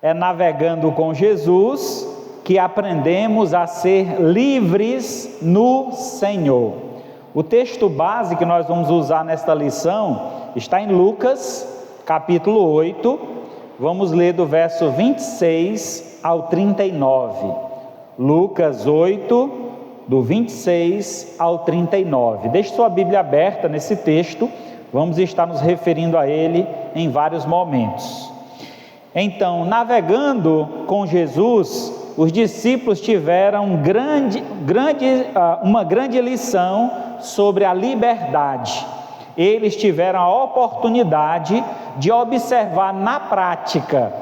É navegando com Jesus que aprendemos a ser livres no Senhor. O texto base que nós vamos usar nesta lição está em Lucas, capítulo 8, vamos ler do verso 26 ao 39. Lucas 8, do 26 ao 39. Deixe sua Bíblia aberta nesse texto, vamos estar nos referindo a ele em vários momentos. Então, navegando com Jesus, os discípulos tiveram uma grande lição sobre a liberdade. Eles tiveram a oportunidade de observar na prática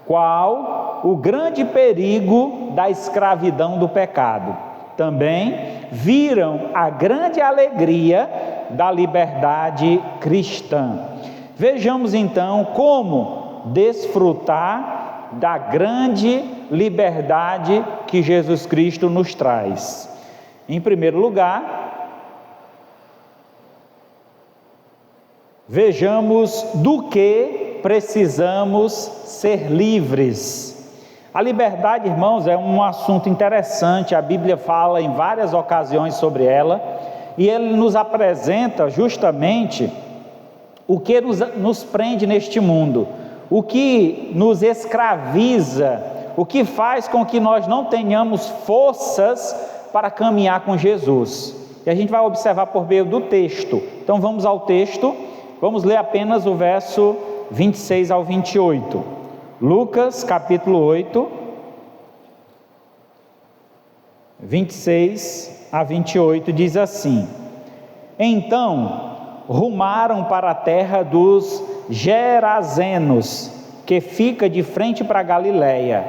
qual o grande perigo da escravidão do pecado. Também viram a grande alegria da liberdade cristã. Vejamos então como desfrutar da grande liberdade que Jesus Cristo nos traz. Em primeiro lugar, vejamos do que precisamos ser livres. A liberdade, irmãos, é um assunto interessante, a Bíblia fala em várias ocasiões sobre ela, e ele nos apresenta justamente o que nos prende neste mundo, o que nos escraviza, o que faz com que nós não tenhamos forças para caminhar com Jesus. E a gente vai observar por meio do texto. Então vamos ao texto, vamos ler apenas o verso 26 ao 28. Lucas capítulo 8, 26 a 28 diz assim: Então rumaram para a terra dos Gerazenos, que fica de frente para Galiléia.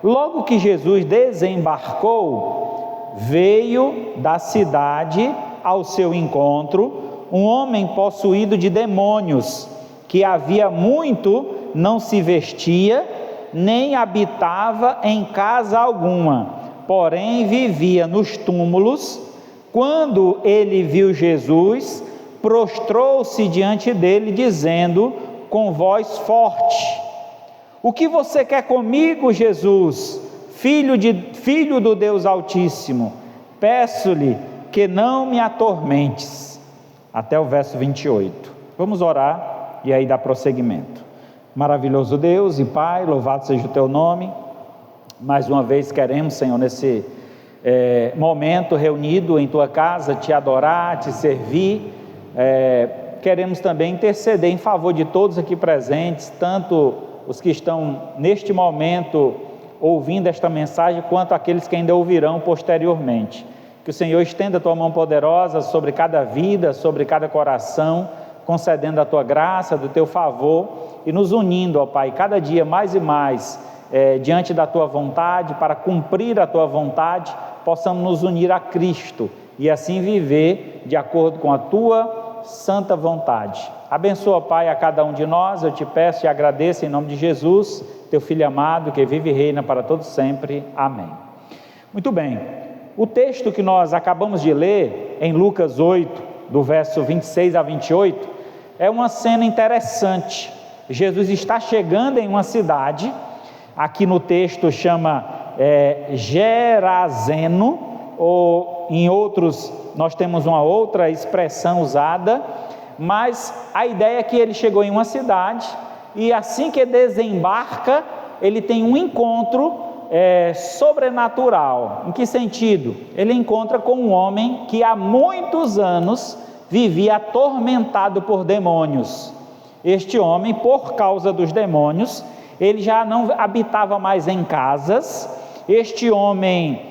Logo que Jesus desembarcou, veio da cidade ao seu encontro um homem possuído de demônios, que havia muito não se vestia, nem habitava em casa alguma, porém vivia nos túmulos. Quando ele viu Jesus, prostrou-se diante dele, dizendo com voz forte: O que você quer comigo, Jesus, filho do Deus Altíssimo? Peço-lhe que não me atormentes. Até o verso 28. Vamos orar e aí dar prosseguimento. Maravilhoso Deus e Pai, louvado seja o teu nome. Mais uma vez queremos, Senhor, nesse momento reunido em tua casa, te adorar, te servir. Queremos também interceder em favor de todos aqui presentes, tanto os que estão neste momento ouvindo esta mensagem, quanto aqueles que ainda ouvirão posteriormente. Que o Senhor estenda a tua mão poderosa sobre cada vida, sobre cada coração, concedendo a tua graça, do teu favor, e nos unindo, ó Pai, cada dia mais e mais, diante da tua vontade, para cumprir a tua vontade, possamos nos unir a Cristo, e assim viver de acordo com a tua santa vontade. Abençoa, Pai, a cada um de nós, eu te peço e agradeço em nome de Jesus, teu Filho amado, que vive e reina para todos sempre. Amém. Muito bem, o texto que nós acabamos de ler, em Lucas 8, do verso 26 a 28, é uma cena interessante. Jesus está chegando em uma cidade, aqui no texto chama Gerazeno, ou em outros nós temos uma outra expressão usada, mas a ideia é que ele chegou em uma cidade, e assim que desembarca, ele tem um encontro sobrenatural. Em que sentido? Ele encontra com um homem que há muitos anos vivia atormentado por demônios. Este homem, por causa dos demônios, ele já não habitava mais em casas, este homem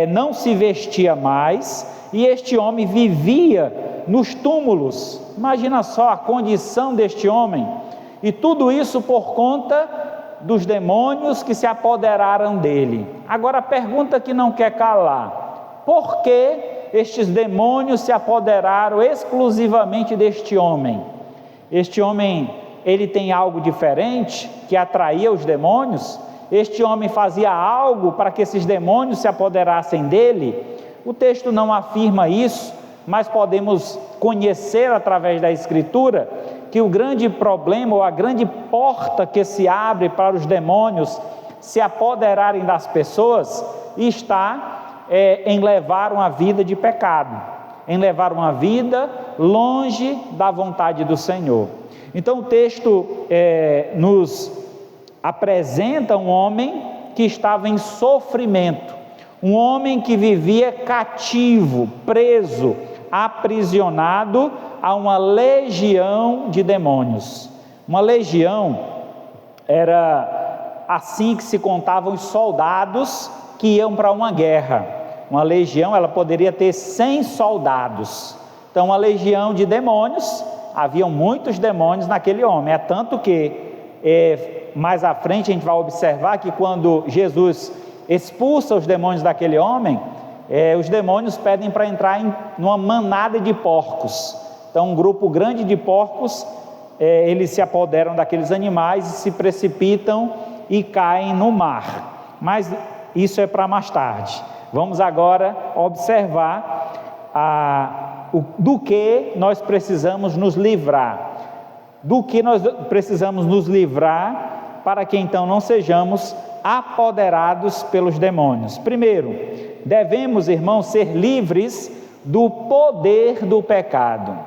não se vestia mais, e este homem vivia nos túmulos. Imagina só a condição deste homem, e tudo isso por conta dos demônios que se apoderaram dele. Agora a pergunta que não quer calar: por que estes demônios se apoderaram exclusivamente deste homem? Este homem, ele tem algo diferente que atraía os demônios? Este homem fazia algo para que esses demônios se apoderassem dele? O texto não afirma isso, mas podemos conhecer através da Escritura que o grande problema ou a grande porta que se abre para os demônios se apoderarem das pessoas está em levar uma vida de pecado, em levar uma vida longe da vontade do Senhor. Então o texto nos apresenta um homem que estava em sofrimento, um homem que vivia cativo, preso, aprisionado a uma legião de demônios. Uma legião era assim que se contavam os soldados que iam para uma guerra. Uma legião, ela poderia ter 100 soldados. Então, uma legião de demônios, haviam muitos demônios naquele homem. É tanto que, mais à frente, a gente vai observar que quando Jesus expulsa os demônios daquele homem, os demônios pedem para entrar numa manada de porcos. Então, um grupo grande de porcos, eles se apoderam daqueles animais e se precipitam e caem no mar. Mas isso é para mais tarde. Vamos agora observar do que nós precisamos nos livrar. Do que nós precisamos nos livrar para que então não sejamos apoderados pelos demônios. Primeiro, devemos, irmãos, ser livres do poder do pecado.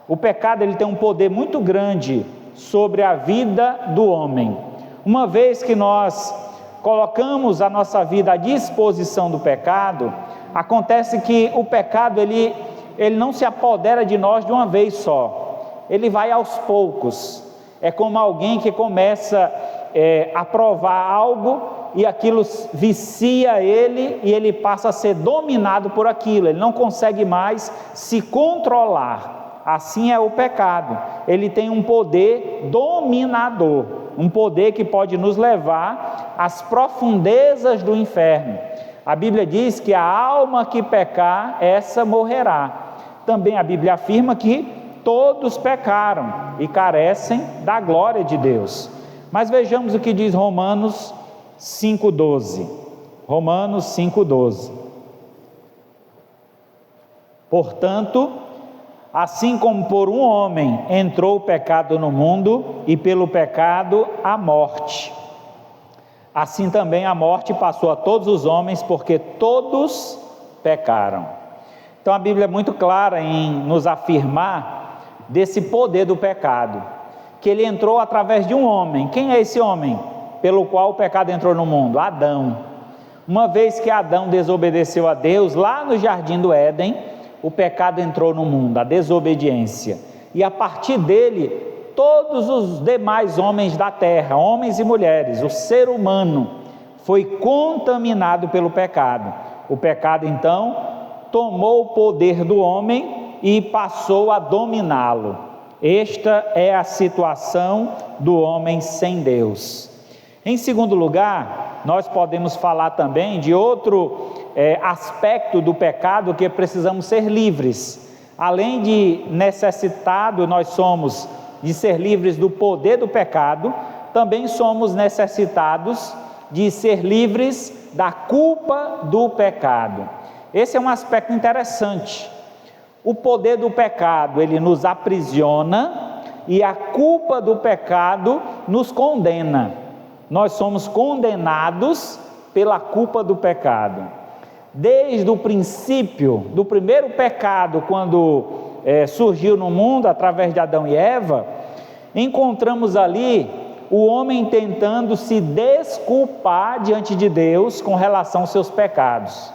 O pecado, ele tem um poder muito grande sobre a vida do homem. Uma vez que nós colocamos a nossa vida à disposição do pecado, acontece que o pecado, ele não se apodera de nós de uma vez só, ele vai aos poucos. É como alguém que começa a provar algo e aquilo vicia ele e ele passa a ser dominado por aquilo, ele não consegue mais se controlar. Assim é o pecado, ele tem um poder dominador, um poder que pode nos levar às profundezas do inferno. A Bíblia diz que a alma que pecar, essa morrerá. Também a Bíblia afirma que todos pecaram e carecem da glória de Deus. Mas vejamos o que diz Romanos 5,12. Romanos 5,12. Portanto, assim como por um homem entrou o pecado no mundo, e pelo pecado a morte, assim também a morte passou a todos os homens, porque todos pecaram. Então a Bíblia é muito clara em nos afirmar desse poder do pecado, que ele entrou através de um homem. Quem é esse homem pelo qual o pecado entrou no mundo? Adão. Uma vez que Adão desobedeceu a Deus, lá no jardim do Éden, o pecado entrou no mundo, a desobediência, e a partir dele, todos os demais homens da terra, homens e mulheres, o ser humano, foi contaminado pelo pecado. O pecado então tomou o poder do homem e passou a dominá-lo. Esta é a situação do homem sem Deus. Em segundo lugar, nós podemos falar também de outro aspecto do pecado que precisamos ser livres. Além de necessitado nós somos de ser livres do poder do pecado, também somos necessitados de ser livres da culpa do pecado. Esse é um aspecto interessante. O poder do pecado, ele nos aprisiona, e a culpa do pecado nos condena. Nós somos condenados pela culpa do pecado. Desde o princípio do primeiro pecado, quando surgiu no mundo através de Adão e Eva, encontramos ali o homem tentando se desculpar diante de Deus com relação aos seus pecados.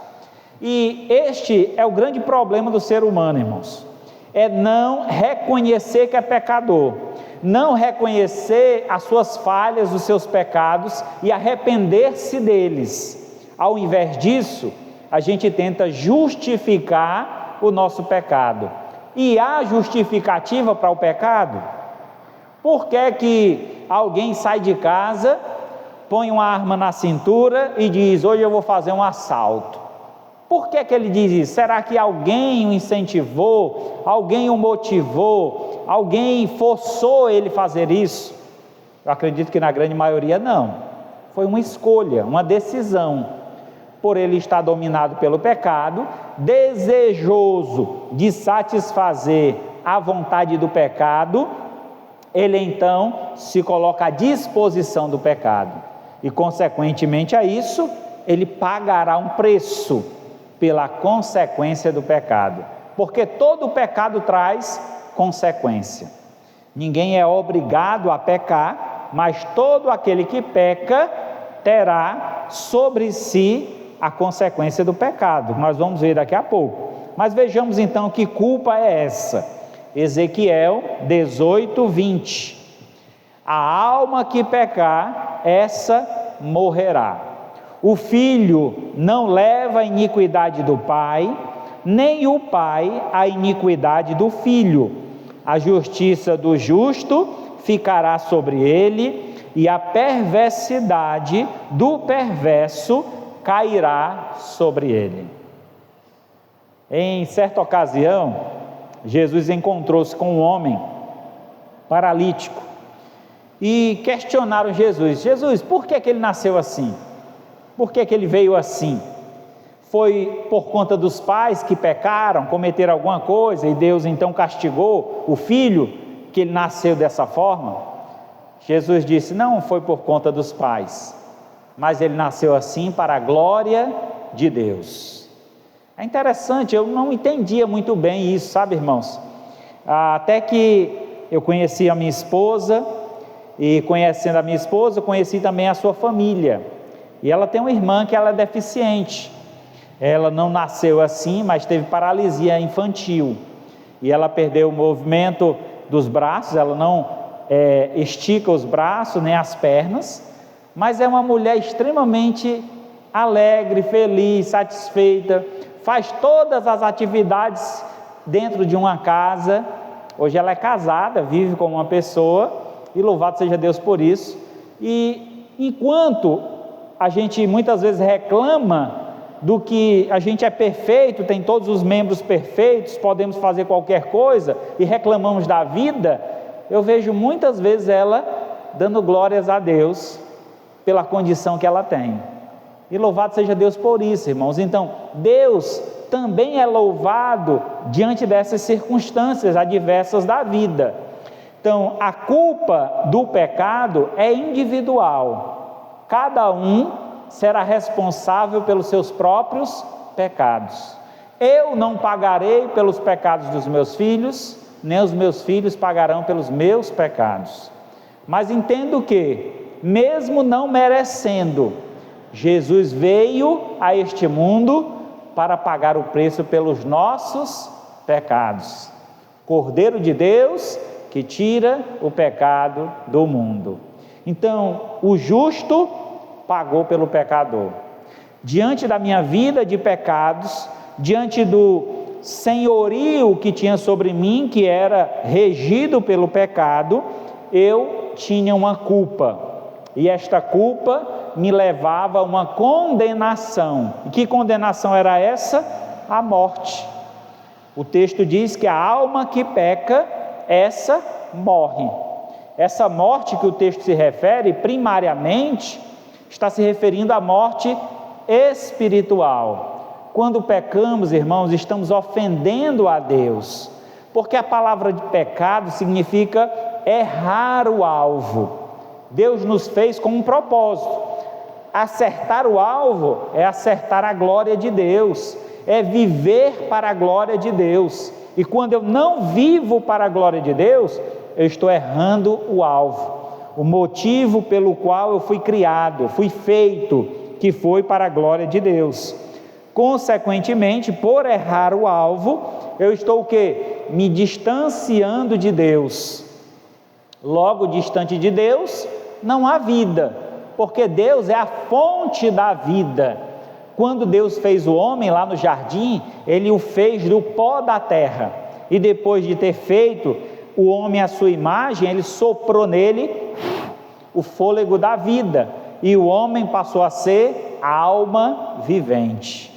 E este é o grande problema do ser humano, irmãos, é não reconhecer que é pecador, não reconhecer as suas falhas, os seus pecados e arrepender-se deles. Ao invés disso, a gente tenta justificar o nosso pecado. E há justificativa para o pecado? Por que alguém sai de casa, põe uma arma na cintura e diz: hoje eu vou fazer um assalto? Por que ele diz isso? Será que alguém o incentivou, alguém o motivou, alguém forçou ele a fazer isso? Eu acredito que na grande maioria não. Foi uma escolha, uma decisão. Por ele estar dominado pelo pecado, desejoso de satisfazer a vontade do pecado, ele então se coloca à disposição do pecado, e consequentemente a isso, ele pagará um preço pela consequência do pecado, porque todo pecado traz consequência. Ninguém é obrigado a pecar, mas todo aquele que peca terá sobre si a consequência do pecado. Nós vamos ver daqui a pouco. Mas vejamos então que culpa é essa. Ezequiel 18, 20. A alma que pecar, essa morrerá. O filho não leva a iniquidade do pai, nem o pai a iniquidade do filho. A justiça do justo ficará sobre ele, e a perversidade do perverso cairá sobre ele. Em certa ocasião, Jesus encontrou-se com um homem paralítico e questionaram Jesus: Jesus, por que ele nasceu assim? Por que ele veio assim? Foi por conta dos pais que pecaram, cometeram alguma coisa e Deus então castigou o filho que ele nasceu dessa forma? Jesus disse: não foi por conta dos pais, mas ele nasceu assim para a glória de Deus. É interessante, eu não entendia muito bem isso, sabe, irmãos? Até que eu conheci a minha esposa, e conhecendo a minha esposa, conheci também a sua família. E ela tem uma irmã que ela é deficiente. Ela não nasceu assim, mas teve paralisia infantil. E ela perdeu o movimento dos braços, ela não estica os braços nem as pernas, mas é uma mulher extremamente alegre, feliz, satisfeita, faz todas as atividades dentro de uma casa. Hoje ela é casada, vive com uma pessoa, e louvado seja Deus por isso. E enquanto a gente muitas vezes reclama do que a gente é perfeito, tem todos os membros perfeitos, podemos fazer qualquer coisa, e reclamamos da vida, eu vejo muitas vezes ela dando glórias a Deus pela condição que ela tem. E louvado seja Deus por isso, irmãos. Então, Deus também é louvado diante dessas circunstâncias adversas da vida. Então, a culpa do pecado é individual. Cada um será responsável pelos seus próprios pecados. Eu não pagarei pelos pecados dos meus filhos, nem os meus filhos pagarão pelos meus pecados. Mas entendo que, mesmo não merecendo, Jesus veio a este mundo para pagar o preço pelos nossos pecados. Cordeiro de Deus que tira o pecado do mundo. Então, o justo pagou pelo pecador. Diante da minha vida de pecados, diante do senhorio que tinha sobre mim, que era regido pelo pecado, eu tinha uma culpa, e esta culpa me levava a uma condenação. E que condenação era essa? A morte. O texto diz que a alma que peca, essa morre. Essa morte que o texto se refere, primariamente, está se referindo à morte espiritual. Quando pecamos, irmãos, estamos ofendendo a Deus, porque a palavra de pecado significa errar o alvo. Deus nos fez com um propósito. Acertar o alvo é acertar a glória de Deus, é viver para a glória de Deus. E quando eu não vivo para a glória de Deus, eu estou errando o alvo, o motivo pelo qual eu fui criado, fui feito, que foi para a glória de Deus. Consequentemente, por errar o alvo, eu estou o quê? Me distanciando de Deus. Logo, distante de Deus, não há vida, porque Deus é a fonte da vida. Quando Deus fez o homem lá no jardim, Ele o fez do pó da terra, e depois de ter feito o homem à sua imagem, Ele soprou nele o fôlego da vida, e o homem passou a ser alma vivente.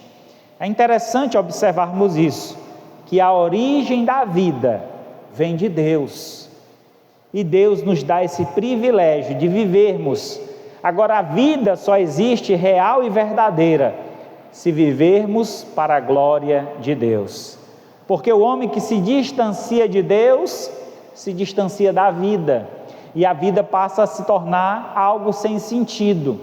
É interessante observarmos isso, que a origem da vida vem de Deus, e Deus nos dá esse privilégio de vivermos. Agora, a vida só existe real e verdadeira se vivermos para a glória de Deus, porque o homem que se distancia de Deus se distancia da vida, e a vida passa a se tornar algo sem sentido.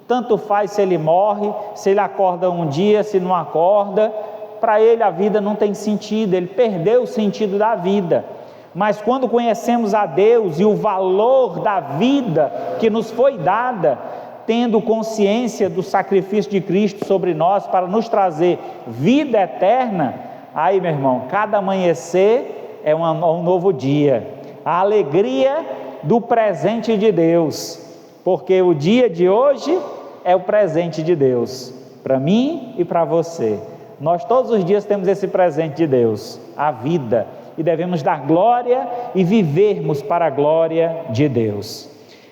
Tanto faz se ele morre, se ele acorda um dia, se não acorda, para ele a vida não tem sentido, ele perdeu o sentido da vida. Mas quando conhecemos a Deus e o valor da vida que nos foi dada, tendo consciência do sacrifício de Cristo sobre nós para nos trazer vida eterna, aí, meu irmão, cada amanhecer é um novo dia, a alegria do presente de Deus, porque o dia de hoje é o presente de Deus, para mim e para você. Nós todos os dias temos esse presente de Deus, a vida, e devemos dar glória e vivermos para a glória de Deus.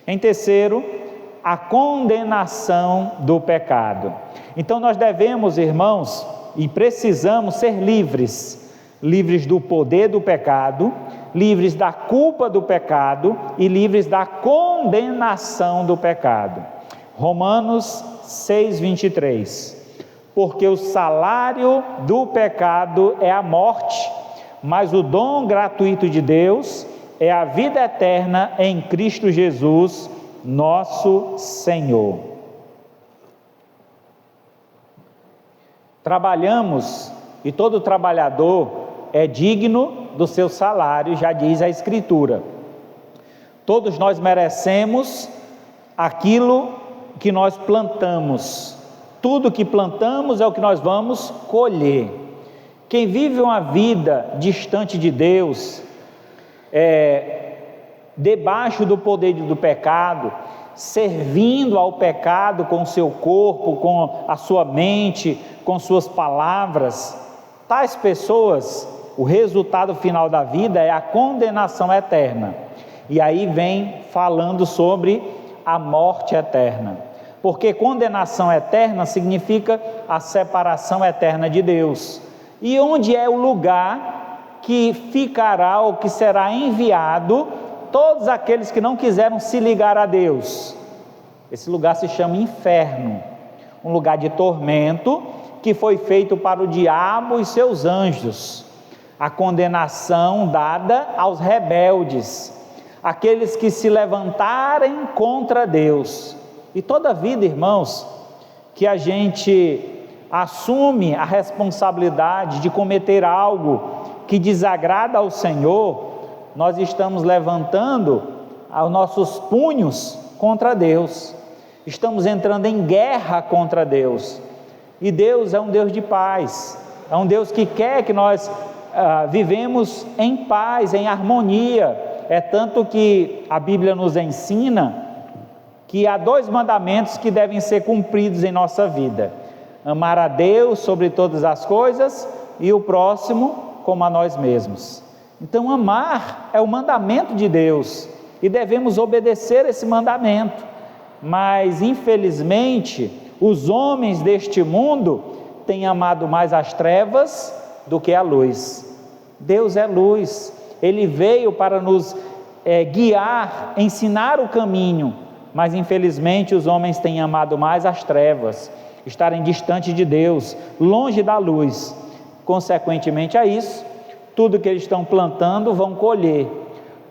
Em terceiro, a condenação do pecado. Então nós devemos, irmãos, e precisamos ser livres do poder do pecado, livres da culpa do pecado e livres da condenação do pecado. Romanos 6:23. Porque o salário do pecado é a morte, mas o dom gratuito de Deus é a vida eterna em Cristo Jesus, nosso Senhor. Trabalhamos, e todo trabalhador é digno do seu salário, já diz a Escritura. Todos nós merecemos aquilo que nós plantamos. Tudo que plantamos é o que nós vamos colher. Quem vive uma vida distante de Deus, debaixo do poder do pecado, servindo ao pecado com o seu corpo, com a sua mente, com suas palavras, tais pessoas, o resultado final da vida é a condenação eterna. E aí vem falando sobre a morte eterna, porque condenação eterna significa a separação eterna de Deus. E onde é o lugar que ficará ou que será enviado todos aqueles que não quiseram se ligar a Deus? Esse lugar se chama inferno, um lugar de tormento que foi feito para o diabo e seus anjos. A condenação dada aos rebeldes, aqueles que se levantarem contra Deus. E toda vida, irmãos, que a gente assume a responsabilidade de cometer algo que desagrada ao Senhor, nós estamos levantando os nossos punhos contra Deus, estamos entrando em guerra contra Deus. E Deus é um Deus de paz, é um Deus que quer que nós vivemos em paz, em harmonia. É tanto que a Bíblia nos ensina que há 2 mandamentos que devem ser cumpridos em nossa vida: amar a Deus sobre todas as coisas e o próximo como a nós mesmos. Então amar é o mandamento de Deus e devemos obedecer esse mandamento. Mas infelizmente os homens deste mundo têm amado mais as trevas do que a luz. Deus é luz, Ele veio para nos guiar, ensinar o caminho, mas infelizmente os homens têm amado mais as trevas, estarem distante de Deus, longe da luz. Consequentemente a isso, tudo que eles estão plantando vão colher,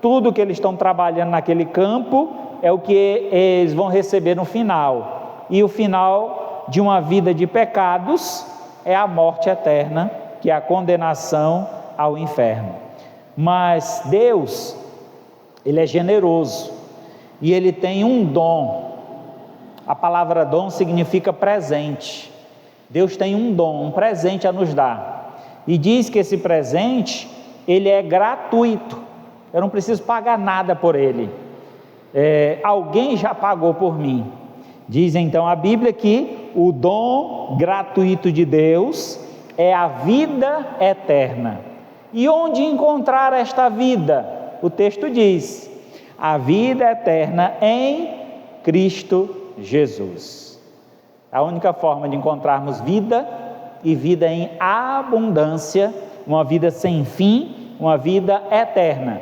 tudo que eles estão trabalhando naquele campo é o que eles vão receber no final, e o final de uma vida de pecados é a morte eterna, que é a condenação ao inferno. Mas Deus, Ele é generoso, e Ele tem um dom. A palavra dom significa presente. Deus tem um dom, um presente a nos dar, e diz que esse presente, ele é gratuito, eu não preciso pagar nada por ele, alguém já pagou por mim. Diz então a Bíblia que o dom gratuito de Deus é a vida eterna. E onde encontrar esta vida? O texto diz: a vida eterna em Cristo Jesus. A única forma de encontrarmos vida, e vida em abundância, uma vida sem fim, uma vida eterna,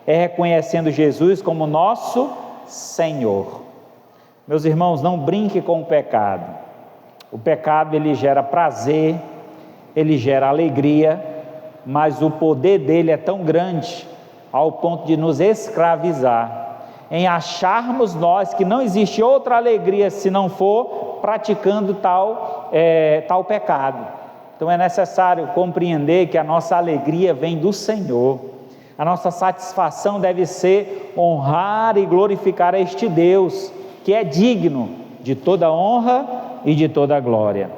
é reconhecendo Jesus como nosso Senhor. Meus irmãos, não brinque com o pecado. O pecado, ele gera prazer, ele gera alegria, mas o poder dele é tão grande ao ponto de nos escravizar, em acharmos nós que não existe outra alegria se não for praticando tal pecado. Então é necessário compreender que a nossa alegria vem do Senhor. A nossa satisfação deve ser honrar e glorificar a este Deus, que é digno de toda honra e de toda glória.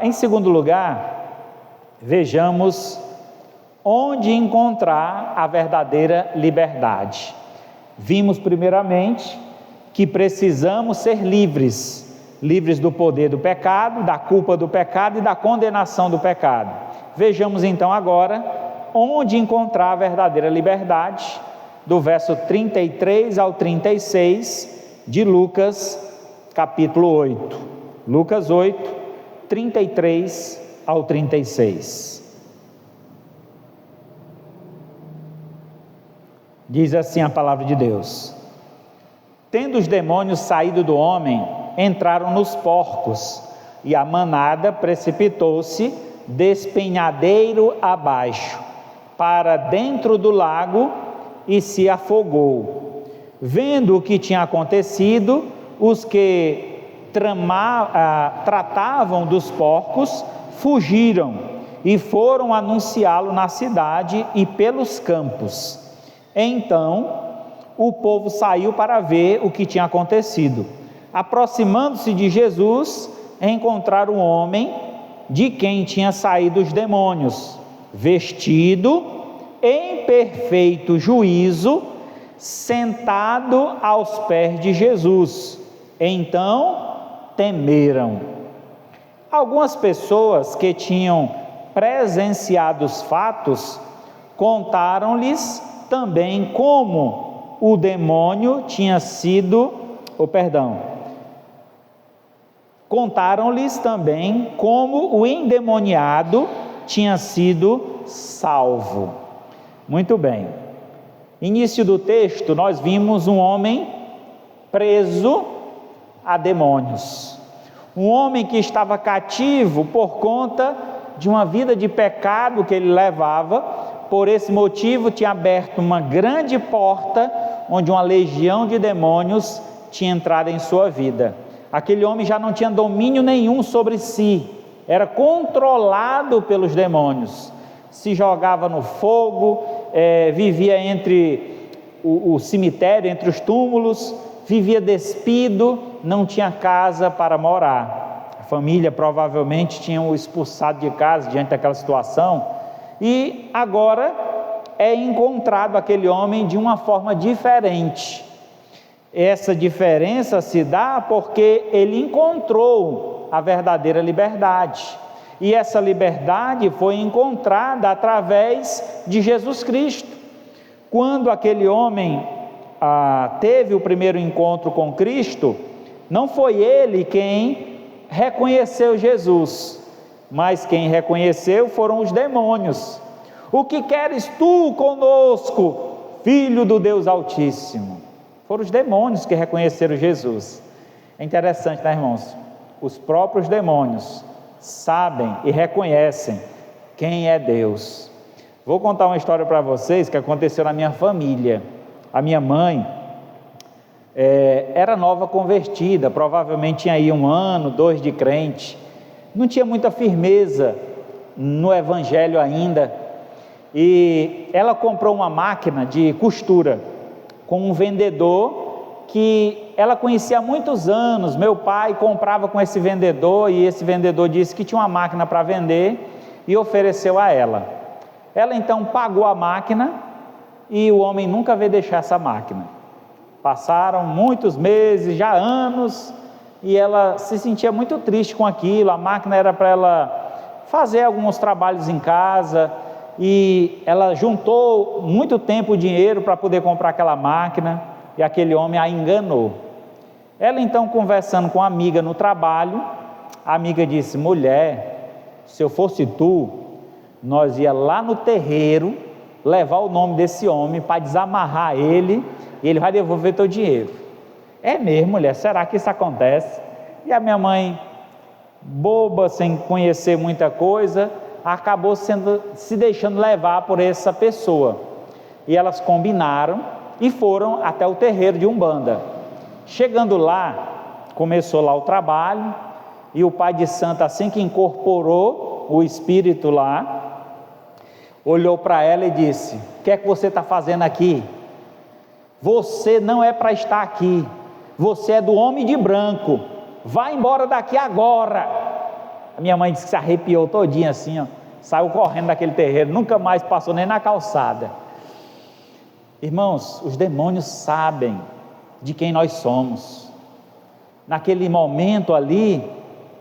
Em segundo lugar, vejamos onde encontrar a verdadeira liberdade. Vimos primeiramente que precisamos ser livres do poder do pecado, da culpa do pecado e da condenação do pecado. Vejamos então agora onde encontrar a verdadeira liberdade, do verso 33 ao 36 de Lucas, capítulo 8. Lucas 8, 33 ao 36. Diz assim a palavra de Deus: Tendo os demônios saído do homem, entraram nos porcos, e a manada precipitou-se despenhadeiro abaixo, para dentro do lago, e se afogou. Vendo o que tinha acontecido, os que tratavam dos porcos fugiram e foram anunciá-lo na cidade e pelos campos. Então o povo saiu para ver o que tinha acontecido. Aproximando-se de Jesus, encontraram um homem de quem tinha saído os demônios, vestido em perfeito juízo, sentado aos pés de Jesus. Então temeram. Algumas pessoas que tinham presenciado os fatos contaram-lhes também como o demônio tinha sido, contaram-lhes também como o endemoniado tinha sido salvo. Muito bem. Início do texto, nós vimos um homem preso a demônios. Um homem que estava cativo por conta de uma vida de pecado que ele levava. Por esse motivo tinha aberto uma grande porta, onde uma legião de demônios tinha entrado em sua vida. Aquele homem já não tinha domínio nenhum sobre si, era controlado pelos demônios, se jogava no fogo, vivia entre o cemitério, entre os túmulos, vivia despido, não tinha casa para morar. A família provavelmente tinha o expulsado de casa diante daquela situação, e agora é encontrado aquele homem de uma forma diferente. Essa diferença se dá porque ele encontrou a verdadeira liberdade, e essa liberdade foi encontrada através de Jesus Cristo. Quando aquele homem teve o primeiro encontro com Cristo, não foi ele quem reconheceu Jesus, mas quem reconheceu foram os demônios. O que queres tu conosco, Filho do Deus Altíssimo? Foram os demônios que reconheceram Jesus. É interessante, né, irmãos? Os próprios demônios sabem e reconhecem quem é Deus. Vou contar uma história para vocês que aconteceu na minha família. A minha mãe era nova convertida, provavelmente tinha aí 1 ano, 2 de crente, não tinha muita firmeza no evangelho ainda, e ela comprou uma máquina de costura com um vendedor que ela conhecia há muitos anos. Meu pai comprava com esse vendedor, e esse vendedor disse que tinha uma máquina para vender e ofereceu a ela. Ela então pagou a máquina, e o homem nunca veio deixar essa máquina. Passaram muitos meses, já anos, e ela se sentia muito triste com aquilo. A máquina era para ela fazer alguns trabalhos em casa, e ela juntou muito tempo dinheiro para poder comprar aquela máquina, e aquele homem a enganou. Ela então, conversando com uma amiga no trabalho, a amiga disse: mulher, se eu fosse tu, nós ia lá no terreiro levar o nome desse homem para desamarrar ele, e ele vai devolver teu dinheiro. É mesmo, mulher? Será que isso acontece? E a minha mãe, boba, sem conhecer muita coisa, acabou se deixando levar por essa pessoa. E elas combinaram e foram até o terreiro de Umbanda. Chegando lá, começou lá o trabalho, e o pai de santo, assim que incorporou o espírito lá, olhou para ela e disse: o que é que você está fazendo aqui? Você não é para estar aqui, você é do homem de branco, vai embora daqui agora. A minha mãe disse que se arrepiou todinha assim, ó, saiu correndo daquele terreiro, nunca mais passou nem na calçada. Irmãos, os demônios sabem de quem nós somos. Naquele momento ali,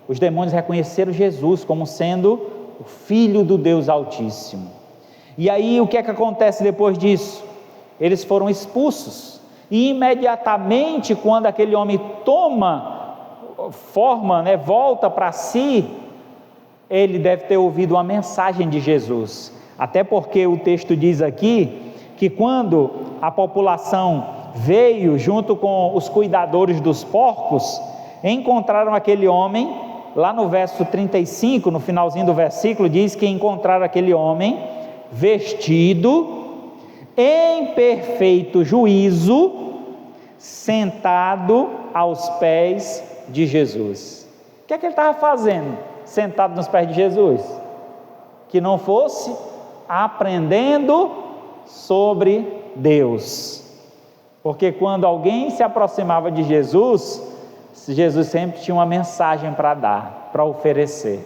os demônios reconheceram Jesus como sendo o Filho do Deus Altíssimo. E aí o que é que acontece depois disso? Eles foram expulsos, e imediatamente quando aquele homem toma forma, volta para si, ele deve ter ouvido uma mensagem de Jesus, até porque o texto diz aqui, que quando a população veio junto com os cuidadores dos porcos, encontraram aquele homem, lá no verso 35, no finalzinho do versículo, diz que encontraram aquele homem vestido em perfeito juízo, sentado aos pés de Jesus. O que é que ele estava fazendo, sentado nos pés de Jesus? Que não fosse aprendendo sobre Deus, porque quando alguém se aproximava de Jesus, Jesus sempre tinha uma mensagem para dar, para oferecer,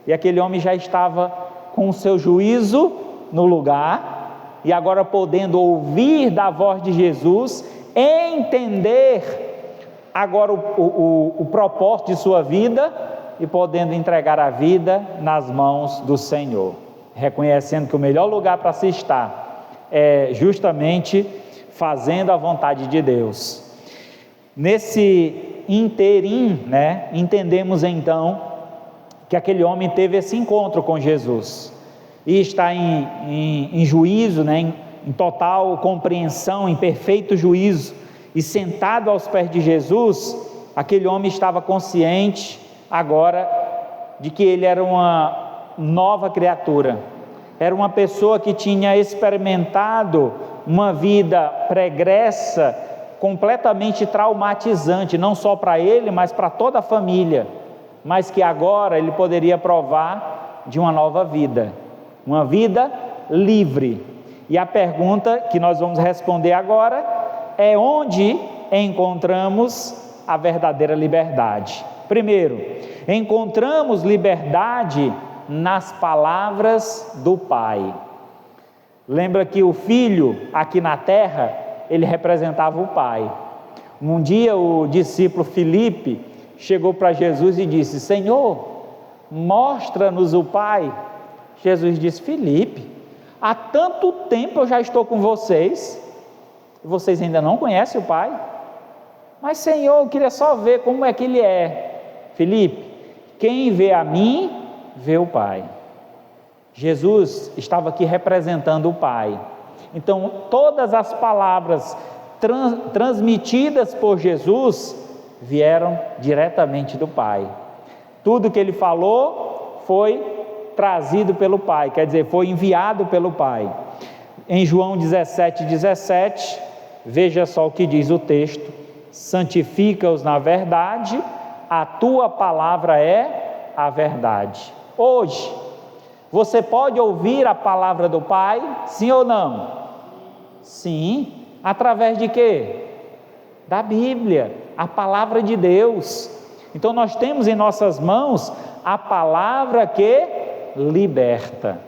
e aquele homem já estava com o seu juízo no lugar, e agora podendo ouvir da voz de Jesus, entender agora o propósito de sua vida, e podendo entregar a vida nas mãos do Senhor, reconhecendo que o melhor lugar para se estar é justamente fazendo a vontade de Deus. Nesse interim, entendemos então que aquele homem teve esse encontro com Jesus, e está em juízo, em total compreensão, em perfeito juízo, e sentado aos pés de Jesus, aquele homem estava consciente agora de que ele era uma nova criatura, era uma pessoa que tinha experimentado uma vida pregressa, completamente traumatizante, não só para ele, mas para toda a família, mas que agora ele poderia provar de uma nova vida, uma vida livre. E a pergunta que nós vamos responder agora é: onde encontramos a verdadeira liberdade? Primeiro, encontramos liberdade nas palavras do Pai. Lembra que o filho aqui na terra, ele representava o Pai. Um dia o discípulo Filipe chegou para Jesus e disse: Senhor, mostra-nos o Pai. Jesus disse: Filipe, há tanto tempo eu já estou com vocês, e vocês ainda não conhecem o Pai? Mas Senhor, eu queria só ver como é que Ele é. Filipe, quem vê a mim, vê o Pai. Jesus estava aqui representando o Pai. Então todas as palavras transmitidas por Jesus vieram diretamente do Pai. Tudo que Ele falou foi trazido pelo Pai, quer dizer, foi enviado pelo Pai. Em João 17:17, veja só o que diz o texto: santifica-os na verdade, a tua palavra é a verdade. Hoje, você pode ouvir a palavra do Pai, sim ou não? Sim. Através de quê? Da Bíblia, a palavra de Deus. Então nós temos em nossas mãos a palavra que liberta.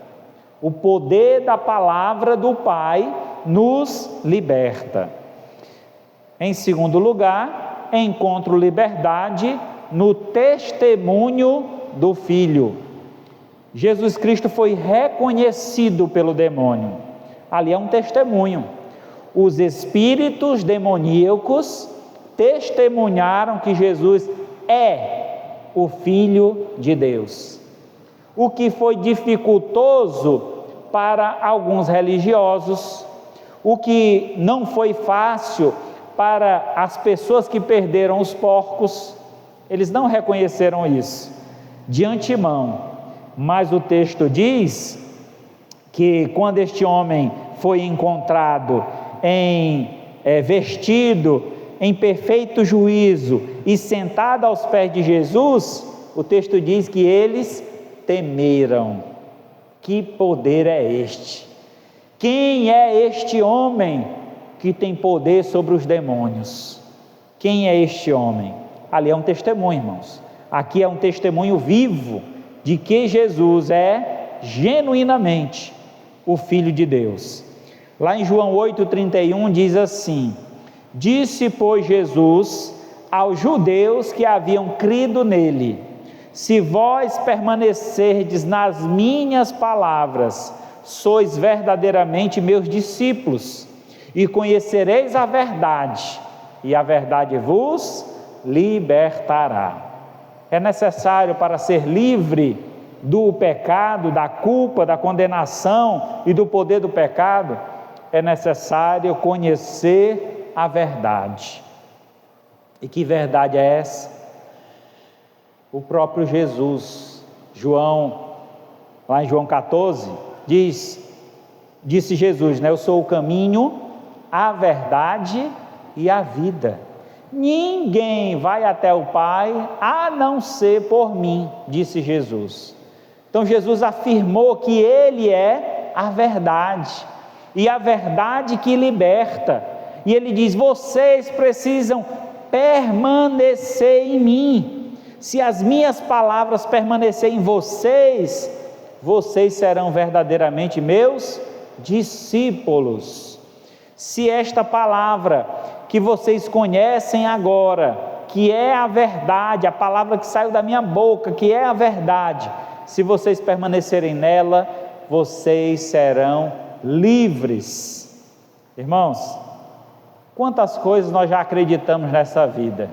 O poder da palavra do Pai nos liberta. Em segundo lugar, encontro liberdade no testemunho do Filho. Jesus Cristo foi reconhecido pelo demônio. Ali é um testemunho. Os espíritos demoníacos testemunharam que Jesus é o Filho de Deus. O que foi dificultoso para alguns religiosos, o que não foi fácil para as pessoas que perderam os porcos, eles não reconheceram isso de antemão. Mas o texto diz que quando este homem foi encontrado vestido em perfeito juízo e sentado aos pés de Jesus, o texto diz que eles temeram. Que poder é este? Quem é este homem que tem poder sobre os demônios? Quem é este homem? Ali é um testemunho, irmãos. Aqui é um testemunho vivo de que Jesus é genuinamente o Filho de Deus. Lá em João 8,31 diz assim: disse, pois, Jesus aos judeus que haviam crido nele: se vós permanecerdes nas minhas palavras, sois verdadeiramente meus discípulos, e conhecereis a verdade, e a verdade vos libertará. É necessário, para ser livre do pecado, da culpa, da condenação e do poder do pecado, é necessário conhecer a verdade. E que verdade é essa? O próprio Jesus. Lá em João 14, disse Jesus, eu sou o caminho, a verdade e a vida. Ninguém vai até o Pai a não ser por mim, disse Jesus. Então Jesus afirmou que Ele é a verdade, e a verdade que liberta. E Ele diz: vocês precisam permanecer em mim. Se as minhas palavras permanecerem em vocês, vocês serão verdadeiramente meus discípulos. Se esta palavra que vocês conhecem agora, que é a verdade, a palavra que saiu da minha boca, que é a verdade, se vocês permanecerem nela, vocês serão livres. Irmãos, quantas coisas nós já acreditamos nessa vida?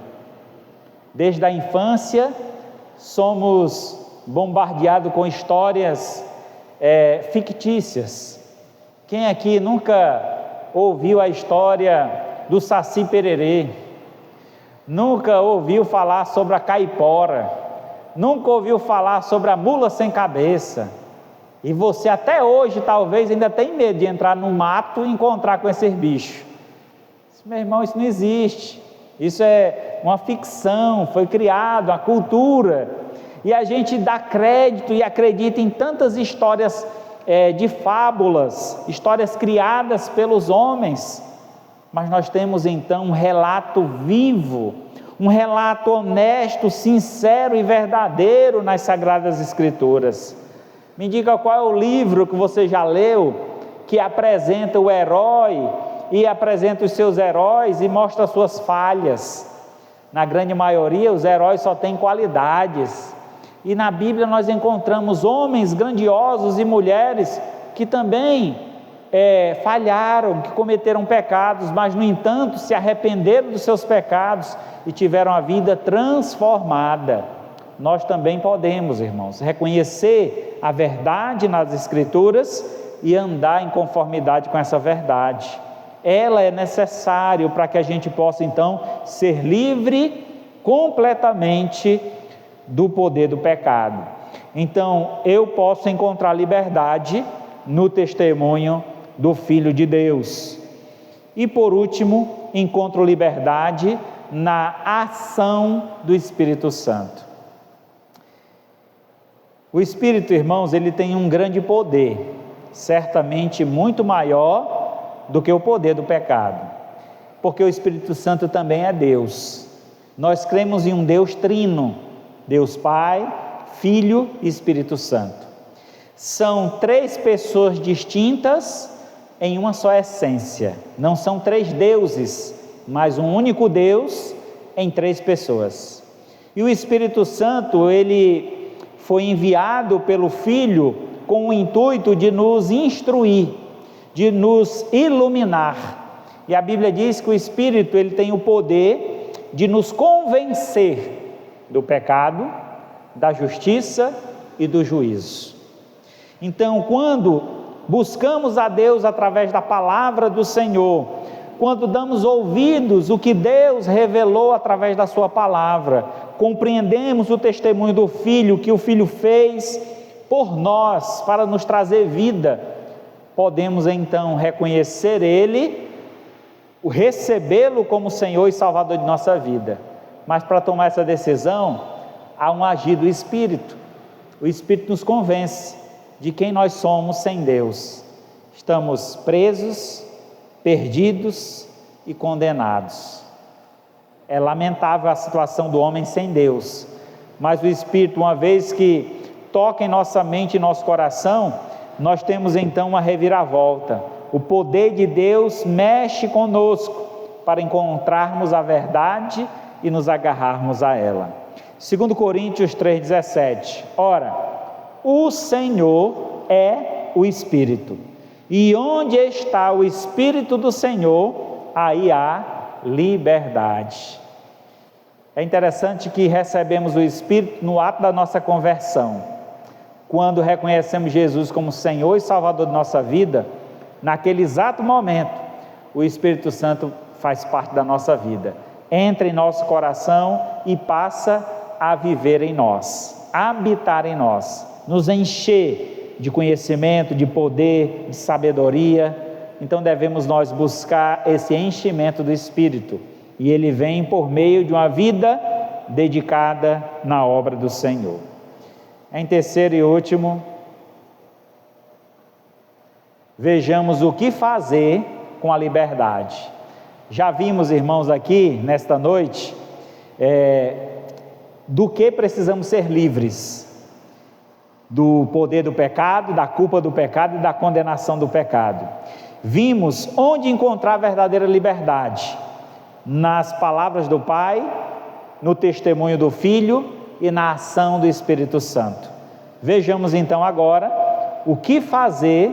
Desde a infância, somos bombardeados com histórias fictícias. Quem aqui nunca ouviu a história do Saci Pererê? Nunca ouviu falar sobre a caipora? Nunca ouviu falar sobre a mula sem cabeça? E você até hoje talvez ainda tem medo de entrar no mato e encontrar com esses bichos. Meu irmão, isso não existe. Isso é uma ficção, foi criado, a cultura. E a gente dá crédito e acredita em tantas histórias de fábulas, histórias criadas pelos homens. Mas nós temos então um relato vivo, um relato honesto, sincero e verdadeiro nas Sagradas Escrituras. Me diga qual é o livro que você já leu, que apresenta o herói e apresenta os seus heróis e mostra as suas falhas. Na grande maioria, os heróis só têm qualidades. E na Bíblia nós encontramos homens grandiosos e mulheres que também falharam, que cometeram pecados, mas no entanto se arrependeram dos seus pecados e tiveram a vida transformada. Nós também podemos, irmãos, reconhecer a verdade nas Escrituras e andar em conformidade com essa verdade. Ela é necessária para que a gente possa então ser livre completamente do poder do pecado. Então eu posso encontrar liberdade no testemunho do Filho de Deus. E por último, encontro liberdade na ação do Espírito Santo. O Espírito, irmãos, ele tem um grande poder, certamente muito maior do que o poder do pecado, porque o Espírito Santo também é Deus. Nós cremos em um Deus trino, Deus Pai, Filho e Espírito Santo. São três pessoas distintas em uma só essência. Não são três deuses, mas um único Deus em três pessoas. E o Espírito Santo, ele foi enviado pelo Filho com o intuito de nos instruir, de nos iluminar. E a Bíblia diz que o Espírito, ele tem o poder de nos convencer do pecado, da justiça e do juízo. Então, quando buscamos a Deus através da palavra do Senhor, quando damos ouvidos ao que Deus revelou através da sua palavra, compreendemos o testemunho do Filho, que o Filho fez por nós, para nos trazer vida, podemos então reconhecer Ele, recebê-lo como Senhor e Salvador de nossa vida. Mas para tomar essa decisão, há um agir do Espírito. O Espírito nos convence de quem nós somos sem Deus. Estamos presos, perdidos e condenados. É lamentável a situação do homem sem Deus, mas o Espírito, uma vez que toca em nossa mente e nosso coração, nós temos então uma reviravolta. O poder de Deus mexe conosco para encontrarmos a verdade e nos agarrarmos a ela. 2 Coríntios 3,17. Ora, o Senhor é o Espírito, e onde está o Espírito do Senhor, aí há liberdade. É interessante que recebemos o Espírito no ato da nossa conversão. Quando reconhecemos Jesus como Senhor e Salvador de nossa vida, naquele exato momento, o Espírito Santo faz parte da nossa vida, entra em nosso coração e passa a viver em nós, habitar em nós, nos encher de conhecimento, de poder, de sabedoria. Então devemos nós buscar esse enchimento do Espírito, e ele vem por meio de uma vida dedicada na obra do Senhor. Em terceiro e último, vejamos o que fazer com a liberdade. Já vimos, irmãos, aqui nesta noite, do que precisamos ser livres: do poder do pecado, da culpa do pecado e da condenação do pecado. Vimos onde encontrar a verdadeira liberdade: nas palavras do Pai, no testemunho do Filho e na ação do Espírito Santo. Vejamos então agora o que fazer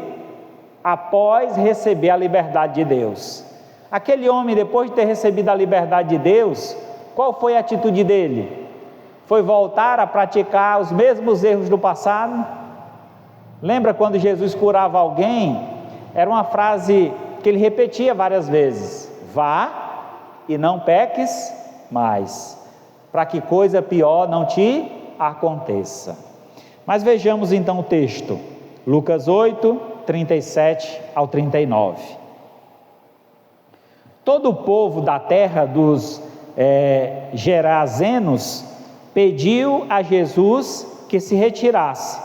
após receber a liberdade de Deus. Aquele homem, depois de ter recebido a liberdade de Deus, qual foi a atitude dele? Foi voltar a praticar os mesmos erros do passado? Lembra quando Jesus curava alguém? Era uma frase que ele repetia várias vezes: vá e não peques mais, para que coisa pior não te aconteça. Mas vejamos então o texto, Lucas 8, 37 ao 39. Todo o povo da terra dos Gerazenos pediu a Jesus que se retirasse,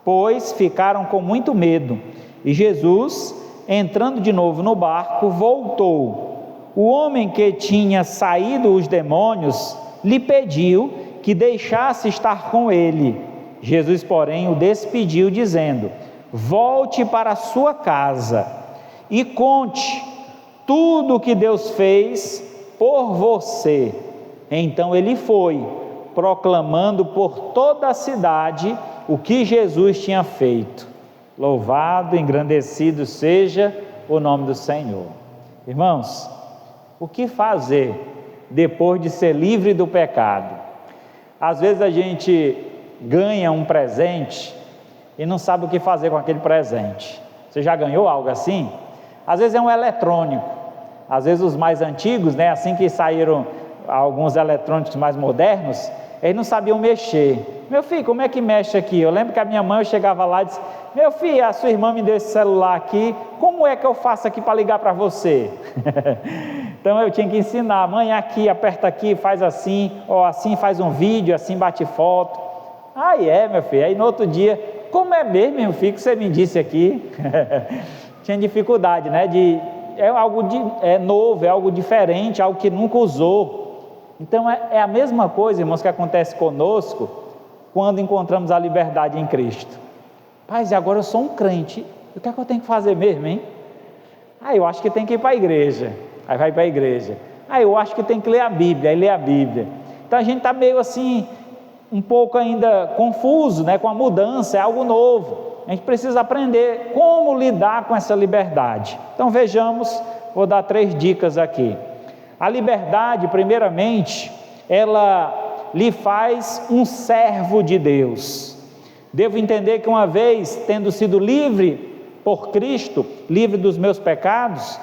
pois ficaram com muito medo. E Jesus, entrando de novo no barco, voltou. O homem que tinha saído os demônios lhe pediu que deixasse estar com ele. Jesus, porém, o despediu, dizendo: volte para a sua casa e conte tudo o que Deus fez por você. Então ele foi, proclamando por toda a cidade o que Jesus tinha feito. Louvado, engrandecido seja o nome do Senhor. Irmãos, o que fazer depois de ser livre do pecado? Às vezes a gente ganha um presente e não sabe o que fazer com aquele presente. Você já ganhou algo assim? Às vezes é um eletrônico, às vezes os mais antigos, né, assim que saíram alguns eletrônicos mais modernos, eles não sabiam mexer. Meu filho, como é que mexe aqui? Eu lembro que a minha mãe, eu chegava lá e disse: meu filho, a sua irmã me deu esse celular aqui, como é que eu faço aqui para ligar para você? Então eu tinha que ensinar: mãe, aqui, aperta aqui, faz assim, ou assim faz um vídeo, assim bate foto. Aí meu filho, aí no outro dia: como é mesmo, meu filho, que você me disse aqui? Tinha dificuldade, né, é algo novo, é algo diferente, algo que nunca usou. Então é a mesma coisa, irmãos, que acontece conosco quando encontramos a liberdade em Cristo. Mas agora eu sou um crente, o que é que eu tenho que fazer mesmo, hein? Eu acho que tem que ir para a igreja. Aí vai para a igreja. Eu acho que tem que ler a Bíblia, aí lê a Bíblia. Então a gente está meio assim, um pouco ainda confuso, né, com a mudança, é algo novo. A gente precisa aprender como lidar com essa liberdade. Então vejamos, vou dar 3 dicas aqui. A liberdade, primeiramente, ela lhe faz um servo de Deus. Devo entender que uma vez tendo sido livre por Cristo, livre dos meus pecados,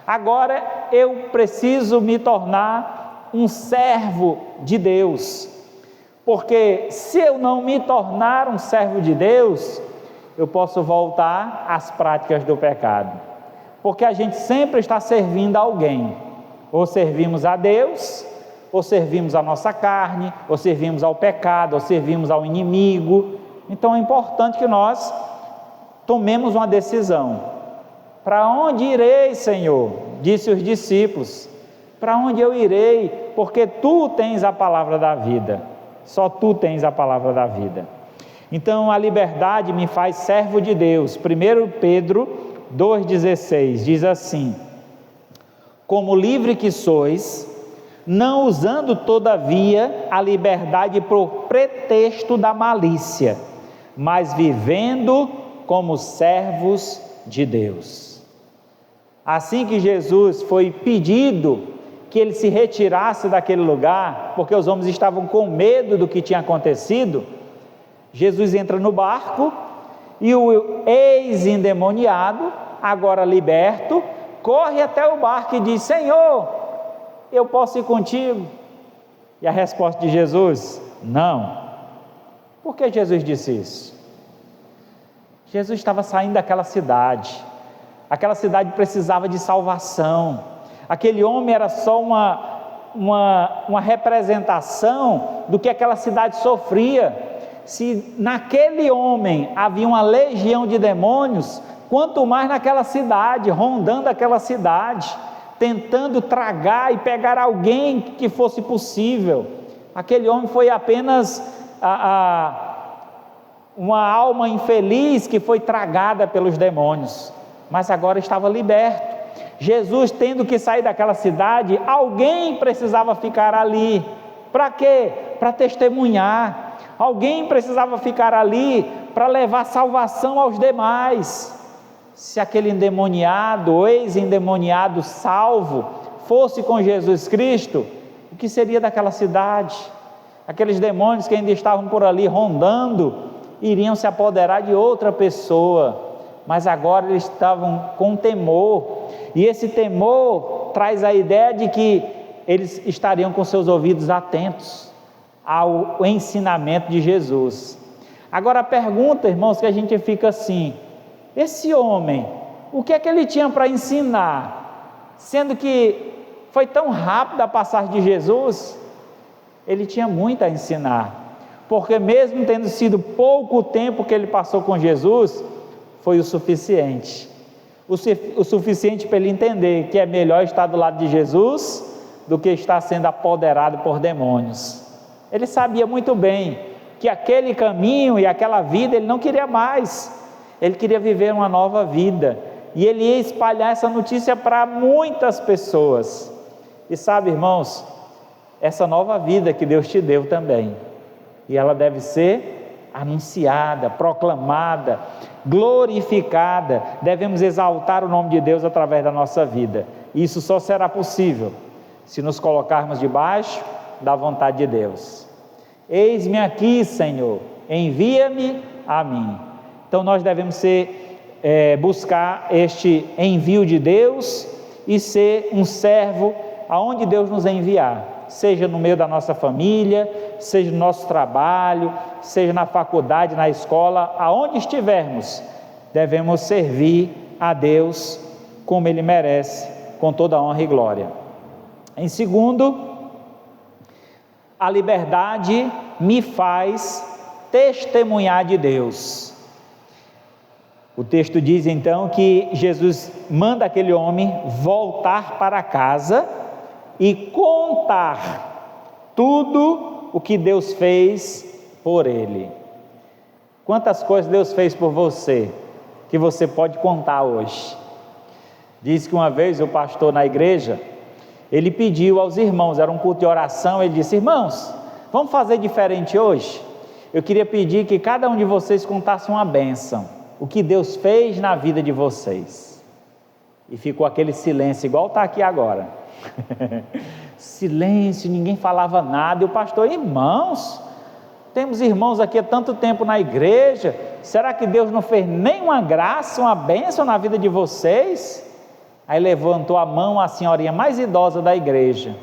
agora eu preciso me tornar um servo de Deus. Porque se eu não me tornar um servo de Deus, eu posso voltar às práticas do pecado. Porque a gente sempre está servindo a alguém. Ou servimos a Deus, ou servimos a nossa carne, ou servimos ao pecado, ou servimos ao inimigo. Então é importante que nós tomemos uma decisão. Para onde irei, Senhor? Disse os discípulos. Para onde eu irei? Porque Tu tens a palavra da vida. Só Tu tens a palavra da vida. Então a liberdade me faz servo de Deus. 1 Pedro 2,16 diz assim: como livre que sois, não usando todavia a liberdade por pretexto da malícia, mas vivendo como servos de Deus. Assim que Jesus foi pedido que ele se retirasse daquele lugar, porque os homens estavam com medo do que tinha acontecido, Jesus entra no barco e o ex-endemoniado, agora liberto, corre até o barco e diz: Senhor, eu posso ir contigo? E a resposta de Jesus: não. Por que Jesus disse isso? Jesus estava saindo daquela cidade, aquela cidade precisava de salvação, aquele homem era só uma representação do que aquela cidade sofria. Se naquele homem havia uma legião de demônios, quanto mais naquela cidade, rondando aquela cidade, tentando tragar e pegar alguém que fosse possível. Aquele homem foi apenas uma alma infeliz que foi tragada pelos demônios, mas agora estava liberto. Jesus, tendo que sair daquela cidade, alguém precisava ficar ali. Para quê? Para testemunhar. Alguém precisava ficar ali para levar salvação aos demais. Se aquele endemoniado, ou ex-endemoniado salvo, fosse com Jesus Cristo, o que seria daquela cidade? Aqueles demônios que ainda estavam por ali rondando, iriam se apoderar de outra pessoa, mas agora eles estavam com temor, e esse temor traz a ideia de que eles estariam com seus ouvidos atentos ao ensinamento de Jesus. Agora a pergunta, irmãos, que a gente fica assim: esse homem, o que é que ele tinha para ensinar? Sendo que foi tão rápido a passagem de Jesus, ele tinha muito a ensinar, porque mesmo tendo sido pouco tempo que ele passou com Jesus, foi o suficiente para ele entender que é melhor estar do lado de Jesus do que estar sendo apoderado por demônios. Ele sabia muito bem que aquele caminho e aquela vida ele não queria mais, ele queria viver uma nova vida, e ele ia espalhar essa notícia para muitas pessoas. E sabe, irmãos, essa nova vida que Deus te deu também, e ela deve ser anunciada, proclamada, glorificada. Devemos exaltar o nome de Deus através da nossa vida. Isso só será possível se nos colocarmos debaixo da vontade de Deus. Eis-me aqui, Senhor, envia-me a mim. Então nós devemos buscar este envio de Deus e ser um servo aonde Deus nos enviar, seja no meio da nossa família, seja no nosso trabalho, seja na faculdade, na escola, aonde estivermos, devemos servir a Deus como Ele merece, com toda a honra e glória. Em segundo, a liberdade me faz testemunhar de Deus. O texto diz então que Jesus manda aquele homem voltar para casa e contar tudo o que Deus fez por ele. Quantas coisas Deus fez por você que você pode contar hoje? Diz que uma vez o pastor na igreja, ele pediu aos irmãos, era um culto de oração, ele disse: irmãos, vamos fazer diferente hoje? Eu queria pedir que cada um de vocês contasse uma bênção, o que Deus fez na vida de vocês. E ficou aquele silêncio, igual está aqui agora. Silêncio, ninguém falava nada, e o pastor: irmãos, temos irmãos aqui há tanto tempo na igreja, será que Deus não fez nenhuma graça, uma bênção na vida de vocês? Aí levantou a mão a senhorinha mais idosa da igreja: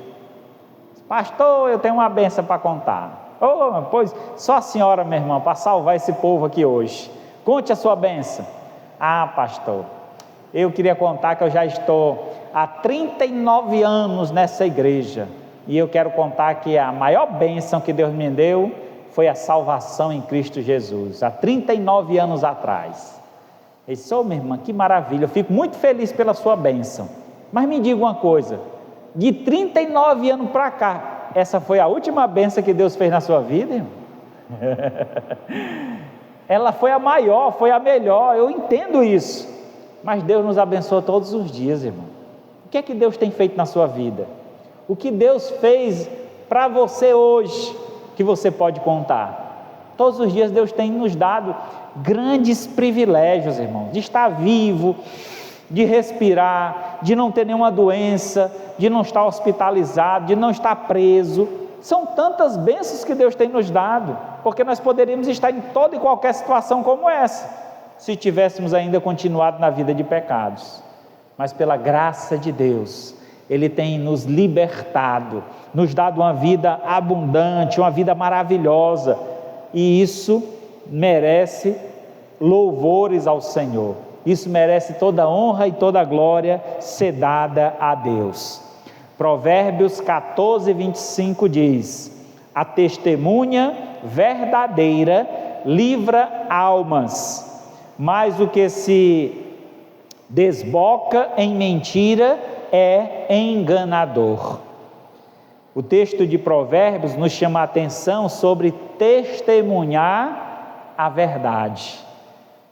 pastor, eu tenho uma bênção para contar. Oh, pois só a senhora, minha irmã, para salvar esse povo aqui hoje. Conte a sua bênção. Ah, pastor, eu queria contar que eu já estou há 39 anos nessa igreja, e eu quero contar que a maior bênção que Deus me deu foi a salvação em Cristo Jesus, há 39 anos atrás. Eu disse: ô minha irmã, que maravilha, eu fico muito feliz pela sua bênção, mas me diga uma coisa, de 39 anos para cá, essa foi a última bênção que Deus fez na sua vida, irmão? Ela foi a maior, foi a melhor, eu entendo isso, mas Deus nos abençoa todos os dias, irmão. O que é que Deus tem feito na sua vida? O que Deus fez para você hoje, que você pode contar? Todos os dias Deus tem nos dado grandes privilégios, irmão, de estar vivo, de respirar, de não ter nenhuma doença, de não estar hospitalizado, de não estar preso. São tantas bênçãos que Deus tem nos dado, porque nós poderíamos estar em toda e qualquer situação como essa, se tivéssemos ainda continuado na vida de pecados, mas pela graça de Deus, Ele tem nos libertado, nos dado uma vida abundante, uma vida maravilhosa, e isso merece louvores ao Senhor, isso merece toda honra e toda glória ser dada a Deus. Provérbios 14, 25 diz: a testemunha verdadeira livra almas, mas o que se desboca em mentira é enganador. O texto de Provérbios nos chama a atenção sobre testemunhar a verdade.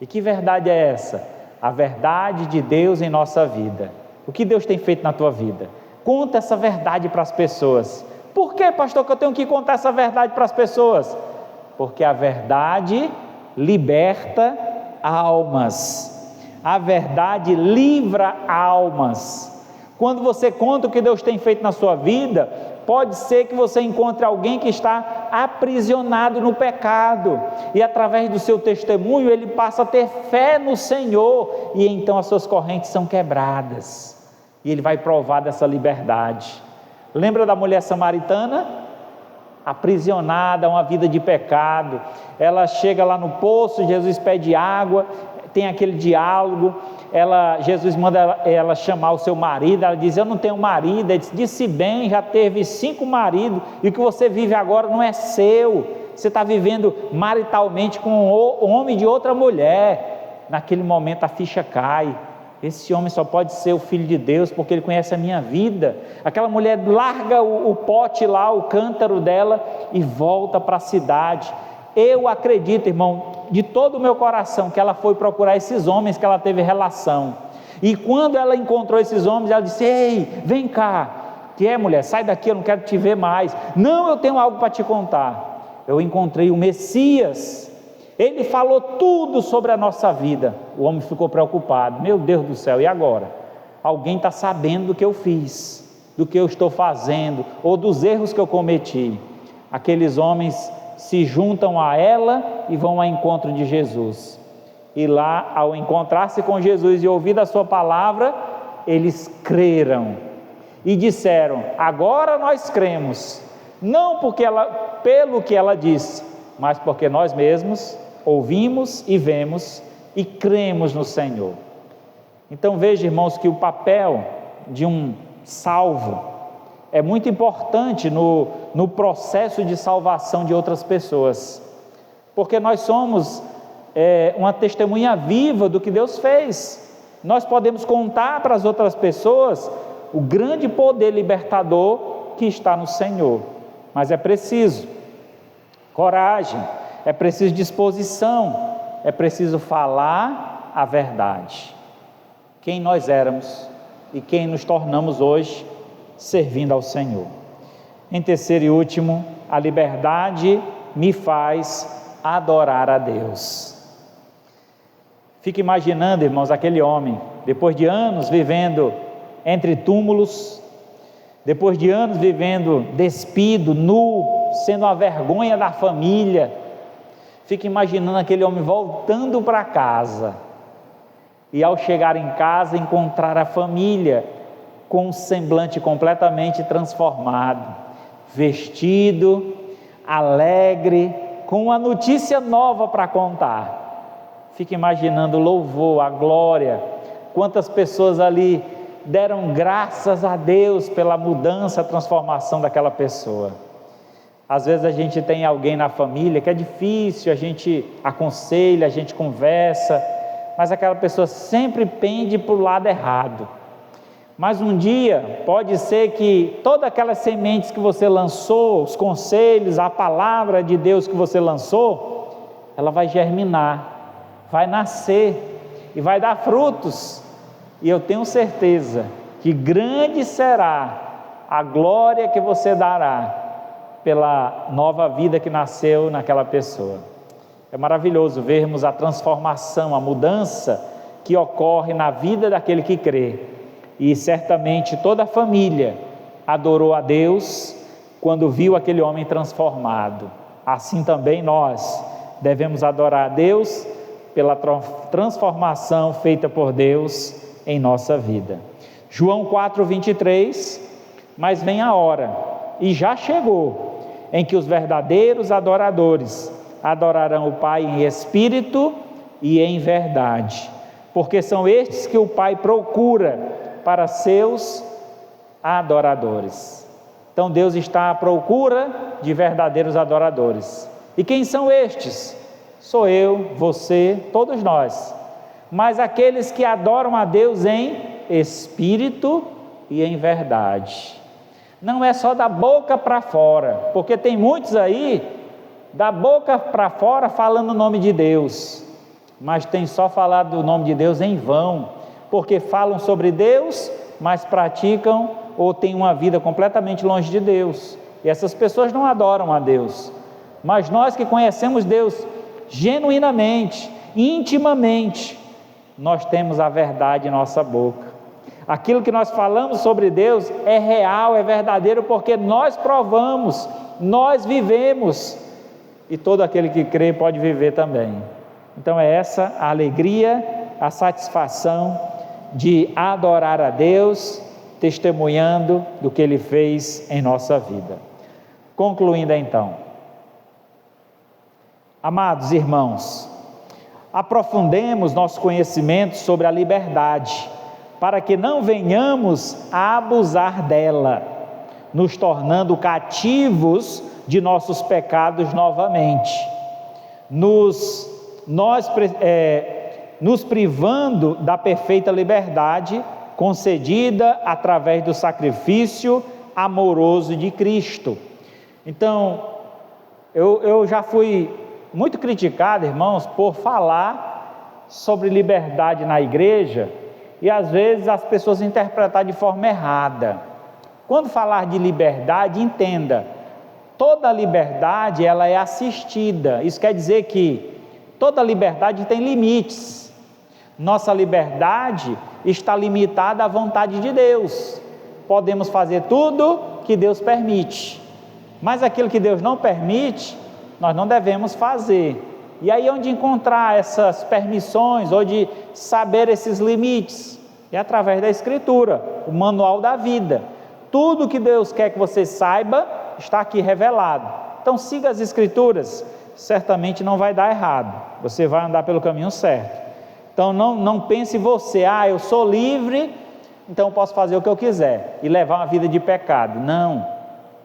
E que verdade é essa? A verdade de Deus em nossa vida. O que Deus tem feito na tua vida? Conta essa verdade para as pessoas. Por que, pastor, que eu tenho que contar essa verdade para as pessoas? Porque a verdade liberta almas, a verdade livra almas. Quando você conta o que Deus tem feito na sua vida, pode ser que você encontre alguém que está aprisionado no pecado, e através do seu testemunho ele passa a ter fé no Senhor, e então as suas correntes são quebradas, e ele vai provar dessa liberdade. Lembra da mulher samaritana? Aprisionada a uma vida de pecado, ela chega lá no poço, Jesus pede água, tem aquele diálogo, Jesus manda ela chamar o seu marido, ela diz: eu não tenho marido. Ele disse bem, já teve 5 maridos, e o que você vive agora não é seu, você está vivendo maritalmente com um homem de outra mulher. Naquele momento a ficha cai, esse homem só pode ser o Filho de Deus, porque ele conhece a minha vida. Aquela mulher larga o pote lá, o cântaro dela, e volta para a cidade. Eu acredito, irmão, de todo o meu coração, que ela foi procurar esses homens que ela teve relação, e quando ela encontrou esses homens, ela disse: ei, vem cá. Que é, mulher? Sai daqui, eu não quero te ver mais. Não, eu tenho algo para te contar. Eu encontrei o Messias, ele falou tudo sobre a nossa vida. O homem ficou preocupado: meu Deus do céu, e agora? Alguém está sabendo do que eu fiz, do que eu estou fazendo, ou dos erros que eu cometi. Aqueles homens se juntam a ela e vão ao encontro de Jesus, e lá, ao encontrar-se com Jesus e ouvir a sua palavra, eles creram e disseram: agora nós cremos, não pelo que ela disse, mas porque nós mesmos ouvimos e vemos e cremos no Senhor. Então veja, irmãos, que o papel de um salvo é muito importante no processo de salvação de outras pessoas, porque nós somos uma testemunha viva do que Deus fez. Nós podemos contar para as outras pessoas o grande poder libertador que está no Senhor, mas é preciso coragem, é preciso disposição, é preciso falar a verdade, quem nós éramos e quem nos tornamos hoje, servindo ao Senhor. Em terceiro e último, a liberdade me faz adorar a Deus. Fique imaginando, irmãos, aquele homem, depois de anos vivendo entre túmulos, depois de anos vivendo despido, nu, sendo uma vergonha da família. Fique imaginando aquele homem voltando para casa, e ao chegar em casa encontrar a família com um semblante completamente transformado, vestido, alegre, com uma notícia nova para contar. Fica imaginando o louvor, a glória, quantas pessoas ali deram graças a Deus pela mudança, a transformação daquela pessoa. Às vezes a gente tem alguém na família que é difícil, a gente aconselha, a gente conversa, mas aquela pessoa sempre pende para o lado errado. Mas um dia pode ser que todas aquelas sementes que você lançou, os conselhos, a palavra de Deus que você lançou, ela vai germinar, vai nascer e vai dar frutos. E eu tenho certeza que grande será a glória que você dará pela nova vida que nasceu naquela pessoa. É maravilhoso vermos a transformação, a mudança que ocorre na vida daquele que crê. E certamente toda a família adorou a Deus quando viu aquele homem transformado. Assim também nós devemos adorar a Deus pela transformação feita por Deus em nossa vida. João 4:23, mas vem a hora, e já chegou, em que os verdadeiros adoradores adorarão o Pai em espírito e em verdade, porque são estes que o Pai procura para seus adoradores. Então Deus está à procura de verdadeiros adoradores. E quem são estes? Sou eu, você, todos nós. Mas aqueles que adoram a Deus em espírito e em verdade. Não é só da boca para fora, porque tem muitos aí da boca para fora falando o nome de Deus, mas tem só falado o nome de Deus em vão, porque falam sobre Deus, mas praticam ou têm uma vida completamente longe de Deus, e essas pessoas não adoram a Deus. Mas nós que conhecemos Deus genuinamente, intimamente, nós temos a verdade em nossa boca. Aquilo que nós falamos sobre Deus é real, é verdadeiro, porque nós provamos, nós vivemos, e todo aquele que crê pode viver também. Então é essa a alegria, a satisfação de adorar a Deus, testemunhando do que Ele fez em nossa vida. Concluindo então, amados irmãos, aprofundemos nosso conhecimento sobre a liberdade, para que não venhamos a abusar dela, nos tornando cativos de nossos pecados novamente, nos privando da perfeita liberdade concedida através do sacrifício amoroso de Cristo. Então, eu já fui muito criticado, irmãos, por falar sobre liberdade na igreja, e às vezes as pessoas interpretar de forma errada. Quando falar de liberdade, entenda, toda liberdade ela é assistida. Isso quer dizer que toda liberdade tem limites. Nossa liberdade está limitada à vontade de Deus. Podemos fazer tudo que Deus permite, mas aquilo que Deus não permite, nós não devemos fazer. E aí onde encontrar essas permissões, ou de saber esses limites? É através da Escritura, o manual da vida. Tudo que Deus quer que você saiba, está aqui revelado. Então siga as Escrituras, certamente não vai dar errado, você vai andar pelo caminho certo. Então não pense você, eu sou livre, então posso fazer o que eu quiser, e levar uma vida de pecado. Não,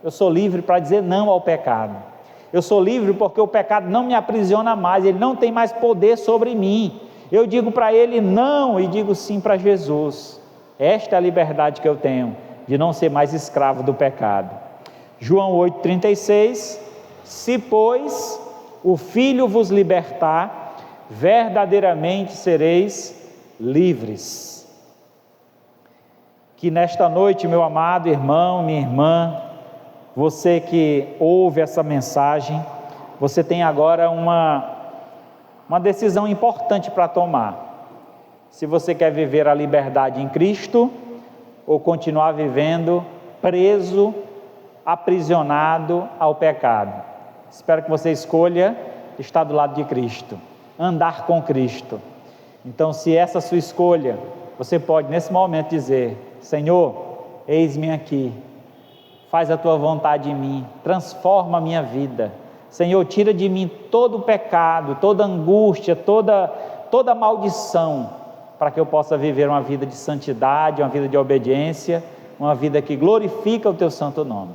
eu sou livre para dizer não ao pecado. Eu sou livre porque o pecado não me aprisiona mais, ele não tem mais poder sobre mim. Eu digo para ele não e digo sim para Jesus. Esta é a liberdade que eu tenho, de não ser mais escravo do pecado. João 8,36, se pois o Filho vos libertar, verdadeiramente sereis livres. Que nesta noite, meu amado irmão, minha irmã, você que ouve essa mensagem, você tem agora uma decisão importante para tomar. Se você quer viver a liberdade em Cristo, ou continuar vivendo preso, aprisionado ao pecado. Espero que você escolha estar do lado de Cristo, andar com Cristo. Então, se essa é a sua escolha, você pode nesse momento dizer: Senhor, eis-me aqui, faz a tua vontade em mim, transforma a minha vida. Senhor, tira de mim todo o pecado, toda angústia, toda maldição, para que eu possa viver uma vida de santidade, uma vida de obediência, uma vida que glorifica o teu santo nome.